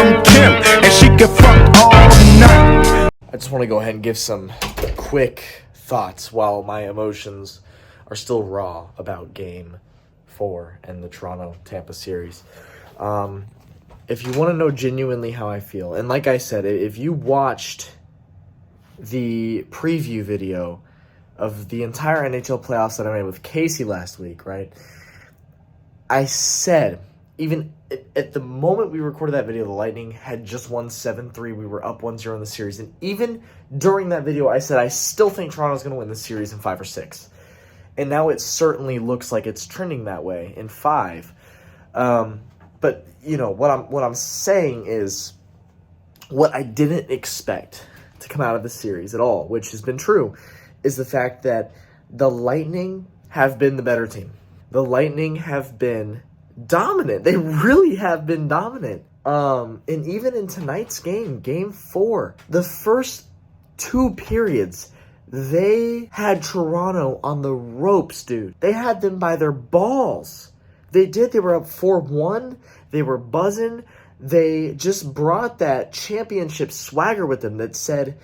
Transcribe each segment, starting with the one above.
from Kim, and she can fuck all night. I just want to go ahead and give some quick thoughts while my emotions are still raw about Game 4 and the Toronto-Tampa series. If you want to know genuinely how I feel, and like I said, if you watched the preview video of the entire NHL playoffs that I made with Casey last week, right, I said, even at the moment we recorded that video, the Lightning had just won 7-3. We were up 1-0 in the series. And even during that video, I said I still think Toronto's going to win the series in 5 or 6. And now it certainly looks like it's trending that way in 5. But, you know, what I'm saying is what I didn't expect to come out of the series at all, which has been true, is the fact that the Lightning have been the better team. The Lightning have been dominant. They really have been dominant. And even in tonight's game, Game 4, the first 2 periods, they had Toronto on the ropes, dude. They had them by their balls. They did. They were up 4-1. They were buzzing. They just brought that championship swagger with them that said,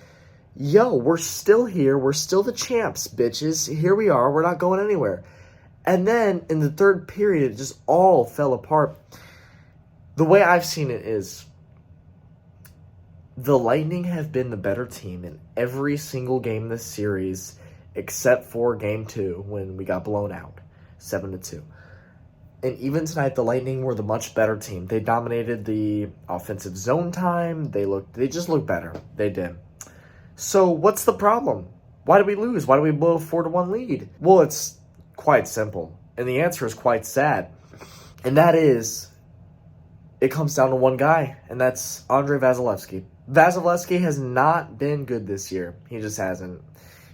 yo, we're still here. We're still the champs, bitches. Here we are. We're not going anywhere. And then in the third period, it just all fell apart. The way I've seen it is the Lightning have been the better team in every single game this series except for Game 2 when we got blown out 7-2. And even tonight, the Lightning were the much better team. They dominated the offensive zone time. They just looked better. They did. So what's the problem? Why did we lose? Why did we blow a 4-1 lead? Well, it's quite simple. And the answer is quite sad. And that is, it comes down to one guy, and that's Andrei Vasilevskiy. Vasilevskiy has not been good this year. He just hasn't.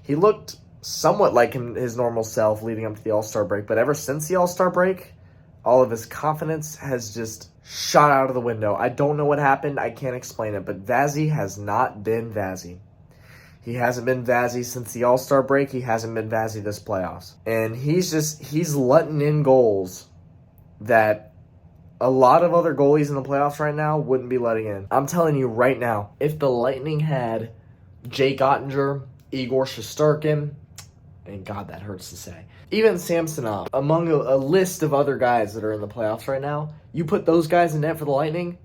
He looked somewhat like his normal self leading up to the All-Star break, but ever since the All-Star break, all of his confidence has just shot out of the window. I don't know what happened. I can't explain it, but Vazzy has not been Vazzy. He hasn't been Vazzy since the All-Star break. He hasn't been Vazzy this playoffs. And he's letting in goals that a lot of other goalies in the playoffs right now wouldn't be letting in. I'm telling you right now, if the Lightning had Jake Ottinger, Igor Shesterkin, and God, that hurts to say, even Samsonov, among a list of other guys that are in the playoffs right now, you put those guys in net for the Lightning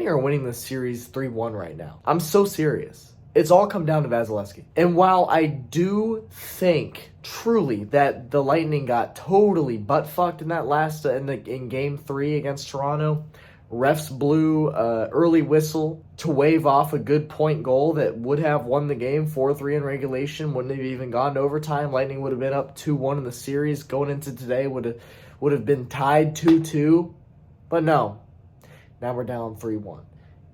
are winning this series 3-1 right now. I'm so serious. It's all come down to Vasilevskiy. And while I do think truly that the Lightning got totally butt-fucked in that last in Game 3 against Toronto, refs blew an early whistle to wave off a good point goal that would have won the game 4-3 in regulation, wouldn't have even gone to overtime. Lightning would have been up 2-1 in the series. Going into today would have been tied 2-2. But no, now we're down 3-1.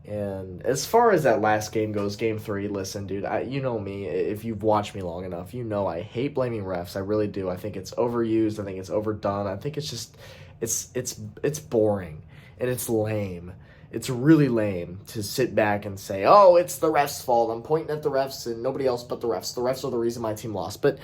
And as far as that last game goes, Game 3, listen, dude, you know me. If you've watched me long enough, you know I hate blaming refs. I really do. I think it's overused. I think it's overdone. I think it's just, it's boring and it's lame. It's really lame to sit back and say, oh, it's the refs' fault. I'm pointing at the refs and nobody else but the refs. The refs are the reason my team lost. But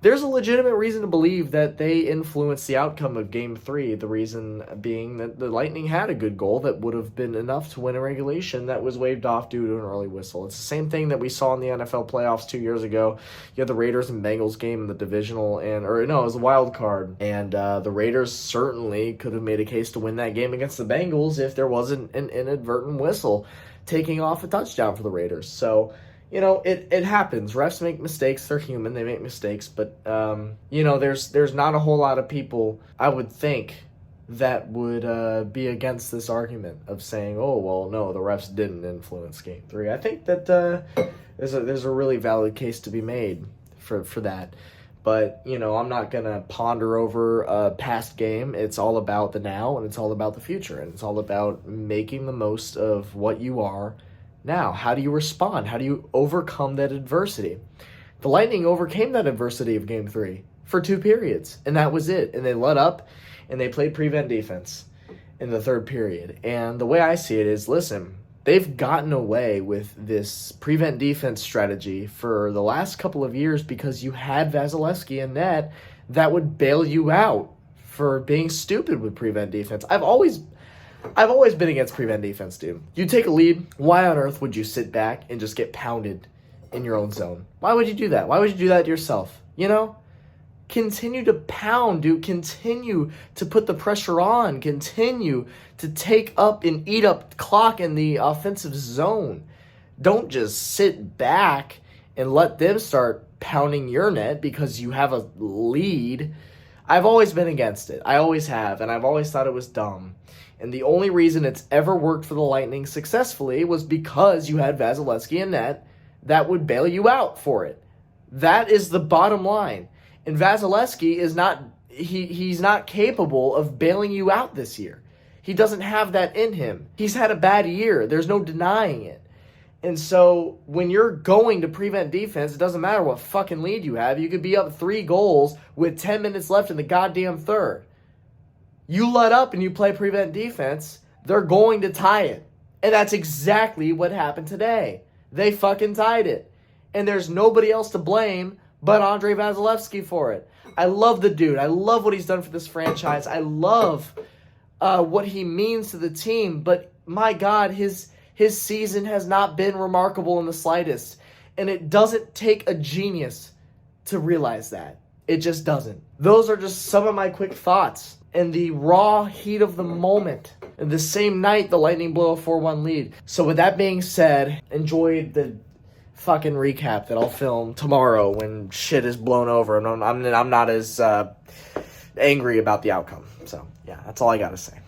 there's a legitimate reason to believe that they influenced the outcome of Game 3, the reason being that the Lightning had a good goal that would have been enough to win a regulation that was waved off due to an early whistle. It's the same thing that we saw in the NFL playoffs 2 years ago. You had the Raiders and Bengals game in the divisional, it was a wild card, and the Raiders certainly could have made a case to win that game against the Bengals if there wasn't an inadvertent whistle taking off a touchdown for the Raiders. So, you know, it happens. Refs make mistakes. They're human. They make mistakes. But, there's not a whole lot of people, I would think, that would be against this argument of saying, oh, well, no, the refs didn't influence Game 3. I think that there's a really valid case to be made for that. But, I'm not going to ponder over a past game. It's all about the now, and it's all about the future. And it's all about making the most of what you are now. How do you respond? How do you overcome that adversity? The Lightning overcame that adversity of Game 3 for 2 periods, and that was it. And they let up, and they played prevent defense in the third period. And the way I see it is, listen, they've gotten away with this prevent defense strategy for the last couple of years because you had Vasilevskiy in net that would bail you out for being stupid with prevent defense. I've always I've always been against prevent defense, dude. You take a lead, why on earth would you sit back and just get pounded in your own zone? Why would you do that? Why would you do that to yourself? You know? Continue to pound, dude. Continue to put the pressure on. Continue to take up and eat up clock in the offensive zone. Don't just sit back and let them start pounding your net because you have a lead. I've always been against it. I always have, and I've always thought it was dumb. And the only reason it's ever worked for the Lightning successfully was because you had Vasilevsky in net that would bail you out for it. That is the bottom line. And Vasilevsky is not he's not capable of bailing you out this year. He doesn't have that in him. He's had a bad year. There's no denying it. And so when you're going to prevent defense, it doesn't matter what fucking lead you have. You could be up 3 goals with 10 minutes left in the goddamn third. You let up and you play prevent defense, they're going to tie it. And that's exactly what happened today. They fucking tied it. And there's nobody else to blame but Andrei Vasilevsky for it. I love the dude. I love what he's done for this franchise. I love what he means to the team. But my God, his season has not been remarkable in the slightest. And it doesn't take a genius to realize that. It just doesn't. Those are just some of my quick thoughts. In the raw heat of the moment. And the same night, the Lightning blow a 4-1 lead. So with that being said, enjoy the fucking recap that I'll film tomorrow when shit is blown over and I'm not as angry about the outcome. So, yeah, that's all I got to say.